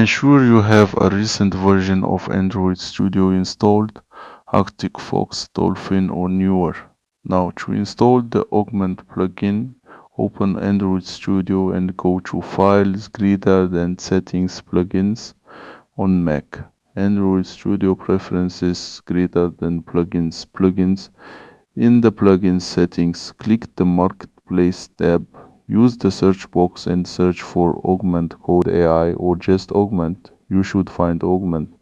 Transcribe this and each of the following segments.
Ensure you have a recent version of Android Studio installed, Arctic Fox, Dolphin or newer. Now to install the Augment plugin, open Android Studio and go to Files greater than Settings Plugins on Mac. Android Studio Preferences greater than Plugins. In the plugin settings, click the Marketplace tab. Use the search box and search for Augment Code AI or just Augment. You should find Augment,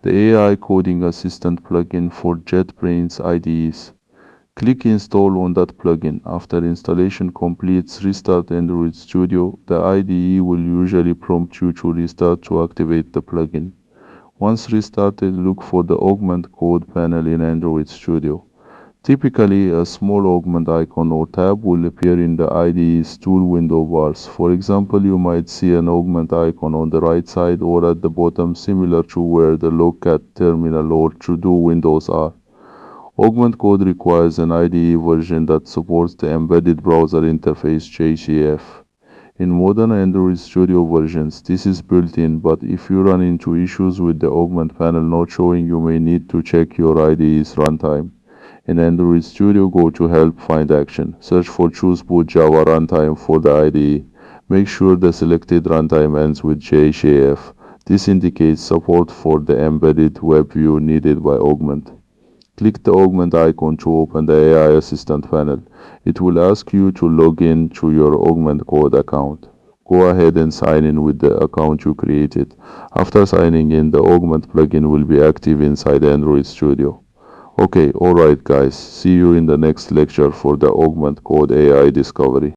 the AI coding assistant plugin for JetBrains IDEs. Click Install on that plugin. After installation completes, restart Android Studio. The IDE will usually prompt you to restart to activate the plugin. Once restarted, look for the Augment Code panel in Android Studio. Typically, a small augment icon or tab will appear in the IDE's tool window bars. For example, you might see an augment icon on the right side or at the bottom, similar to where the Logcat terminal or to-do windows are. Augment Code requires an IDE version that supports the embedded browser interface JCF. In modern Android Studio versions, this is built in, but if you run into issues with the Augment panel not showing, you may need to check your IDE's runtime. In Android Studio, go to Help, find Action. Search for Choose Boot Java Runtime for the IDE. Make sure the selected runtime ends with JCF. This indicates support for the embedded web view needed by Augment. Click the Augment icon to open the AI Assistant panel. It will ask you to log in to your Augment Code account. Go ahead and sign in with the account you created. After signing in, the Augment plugin will be active inside Android Studio. Okay, alright guys, see you in the next lecture for the Augment Code AI discovery.